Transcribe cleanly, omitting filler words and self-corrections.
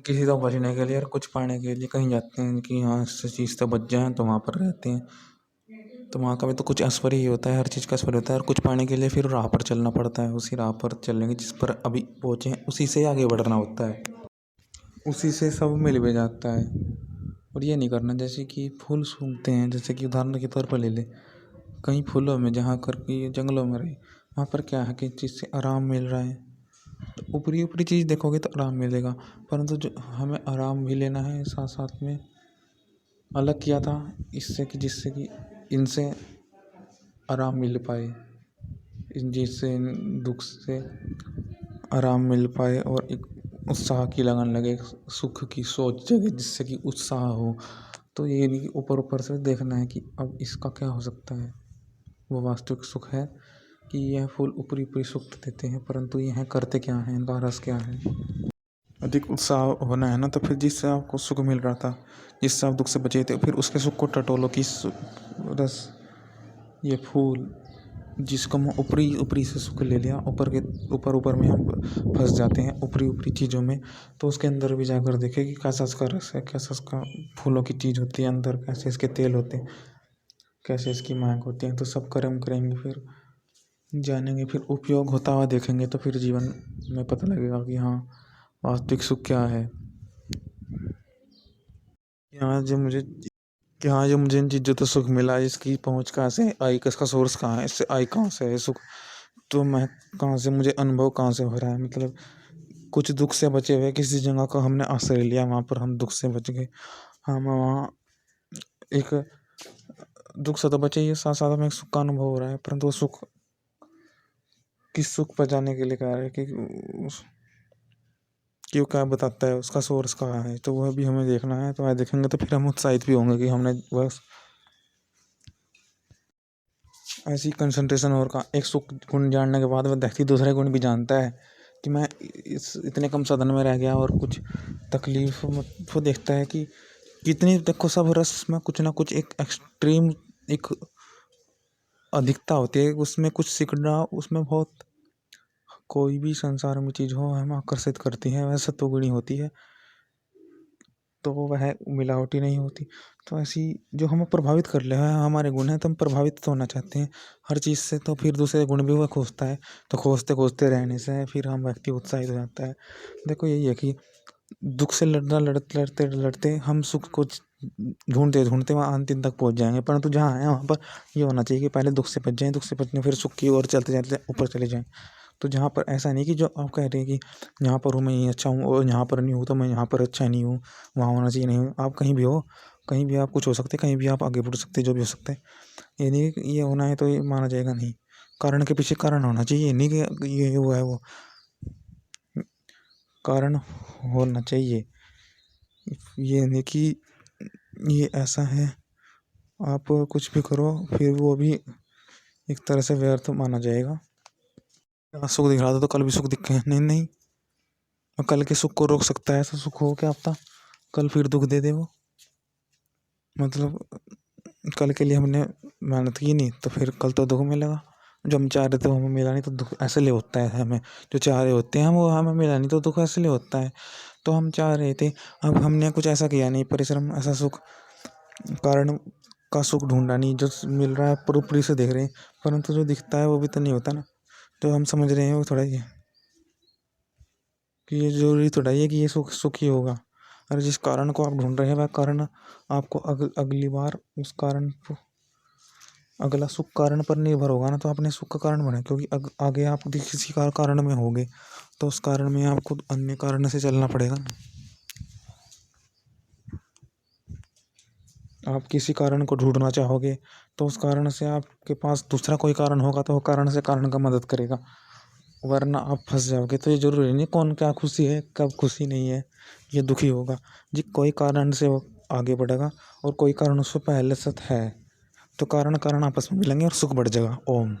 किसी तो बचने के लिए और कुछ पाने के लिए कहीं जाते हैं कि हाँ इस चीज़ से बच जाएँ तो वहाँ पर रहते हैं। तो वहाँ का भी तो कुछ ऐश्वर्य ही होता है, हर चीज़ का ऐश्वर्य होता है और कुछ पाने के लिए फिर राह पर चलना पड़ता है। उसी राह पर चलेंगे जिस पर अभी पहुँचे हैं, उसी से आगे बढ़ना होता है, उसी से सब मिल भी जाता है। और ये नहीं करना जैसे कि फूल सूंघते हैं, जैसे कि उदाहरण के तौर पर ले लें कई फूलों में, जहाँ कर कि जंगलों में रहे, वहाँ पर क्या है कि जिससे आराम मिल रहा है, तो ऊपरी ऊपरी चीज़ देखोगे तो आराम मिलेगा, परंतु जो हमें आराम भी लेना है साथ साथ में अलग किया था इससे कि जिससे कि इनसे आराम मिल पाए, जिससे इन दुख से आराम मिल पाए और एक उत्साह की लगन लगे, सुख की सोच जगे जिससे कि उत्साह हो। तो ये नहीं कि ऊपर ऊपर से देखना है कि अब इसका क्या हो सकता है। वो वास्तविक सुख है कि यह फूल ऊपरी ऊपरी सुख तो देते हैं, परंतु यह करते क्या हैं, इनका रस क्या है। अधिक उत्साह होना है ना, तो फिर जिससे आपको सुख मिल रहा था, जिससे आप दुख से बचे थे, फिर उसके सुख को टटोलो कि रस ये फूल जिसको हम ऊपरी ऊपरी से सुख ले लिया, ऊपर ऊपर में हम फंस जाते हैं ऊपरी ऊपरी चीज़ों में। तो उसके अंदर भी जाकर देखें कि कैसा इसका रस है, कैसा इसका फूलों की चीज़ होती है अंदर, कैसे इसके तेल होते हैं, कैसे इसकी महक होती है। तो सब कर्म करेंगे, फिर जानेंगे, फिर उपयोग होता हुआ देखेंगे, तो फिर जीवन में पता लगेगा कि हाँ वास्तविक सुख क्या है। यहाँ जो मुझे कि हाँ जो मुझे इन चीज़ों से सुख मिला, इसकी पहुँच कहाँ से आई, इसका सोर्स कहाँ है, इससे आई कहाँ से है सुख, तो मैं कहाँ से, मुझे अनुभव कहाँ से हो रहा है। मतलब कुछ दुख से बचे हुए किसी जगह का हमने आश्रय लिया, वहाँ पर हम दुख से बच गए। हम वहाँ एक दुख से तो बचे ही, साथ साथ में एक सुख का अनुभव हो रहा है, परंतु वो सुख किस सुख पर जाने के लिए कह रहा है कि क्यों क्या बताता है, उसका सोर्स कहाँ है, तो वह भी हमें देखना है। तो वह देखेंगे तो फिर हम उत्साहित भी होंगे कि हमने वह ऐसी कंसंट्रेशन और का एक सुख गुण जानने के बाद वह व्यक्ति दूसरे गुण भी जानता है कि मैं इस इतने कम साधन में रह गया और कुछ तकलीफ वो देखता है कि कितनी देखो सब रस में कुछ ना कुछ एक एक्सट्रीम एक अधिकता होती है, उसमें कुछ सिकुड़ना, उसमें बहुत कोई भी संसार में चीज़ हो हमें आकर्षित करती है, वह सत्वगुणी होती है, तो वह मिलावटी नहीं होती। तो ऐसी जो हमें प्रभावित कर ले, हमारे गुण हैं तो हम प्रभावित तो होना चाहते हैं हर चीज़ से, तो फिर दूसरे गुण भी वह खोजता है, तो खोजते खोजते रहने से फिर हम व्यक्ति उत्साहित हो जाता है। देखो यही है कि दुख से लड़ना, लड़ते लड़ते लड़ते हम सुख को ढूंढते ढूंढते वहाँ अंतिम तक पहुँच जाएंगे, परंतु जहाँ है वहाँ पर ये होना चाहिए कि पहले दुख से बच जाएं, दुख से बचने फिर सुख की ओर चलते चलते ऊपर चले जाएं। तो जहाँ पर ऐसा नहीं कि जो आप कह रहे हैं कि यहाँ पर हूँ मैं यहीं अच्छा हूँ और यहाँ पर नहीं हूँ तो मैं यहाँ पर अच्छा नहीं हूँ, वहाँ होना चाहिए नहीं हूँ। आप कहीं भी हो, कहीं भी आप कुछ हो सकते, कहीं भी आप आगे बढ़ सकते, जो भी हो सकता है। ये नहीं कि ये होना है तो ये माना जाएगा नहीं, कारण के पीछे कारण होना चाहिए, नहीं कि ये वो है वो, कारण होना चाहिए। ये नहीं कि ये ऐसा है, आप कुछ भी करो फिर वो भी एक तरह से व्यर्थ माना जाएगा। आज सुख दिख रहा था तो कल भी सुख दिखे, नहीं नहीं, और कल के सुख को रोक सकता है ऐसा सुख हो क्या पता कल फिर दुख दे दे वो। मतलब कल के लिए हमने मेहनत की नहीं तो फिर कल तो दुख मिलेगा, जो हम चाह रहे थे वो हमें मिला नहीं तो दुख ऐसे लिए होता है। हमें जो चाह रहे होते हैं हम वो हमें मिला नहीं तो दुख ऐसे लिए होता है। तो हम चाह रहे थे, अब हमने कुछ ऐसा किया नहीं, परिश्रम ऐसा सुख कारण का सुख ढूंढा नहीं, जो मिल रहा है ऊपरी से देख रहे हैं, परंतु जो दिखता है वो भी तो नहीं होता ना। तो हम समझ रहे हैं वो थोड़ा ही कि ये जरूरी थोड़ा ही है कि ये सुख सुख ही होगा। और जिस कारण को आप ढूंढ रहे हैं वह कारण आपको अगली बार उस कारण को अगला सुख कारण पर निर्भर होगा ना, तो अपने सुख का कारण बने, क्योंकि आगे आप किसी कारण में होंगे तो उस कारण में आपको अन्य कारण से चलना पड़ेगा ना। आप किसी कारण को ढूंढना चाहोगे तो उस कारण से आपके पास दूसरा कोई कारण होगा तो वो कारण से कारण का मदद करेगा, वरना आप फंस जाओगे। तो ये जरूरी नहीं कौन क्या खुशी है कब खुशी नहीं है ये दुखी होगा जी, कोई कारण से वो आगे बढ़ेगा और कोई कारण उससे पहले से है, तो कारण कारण आपस में मिलेंगे और सुख बढ़ जाएगा। ओम।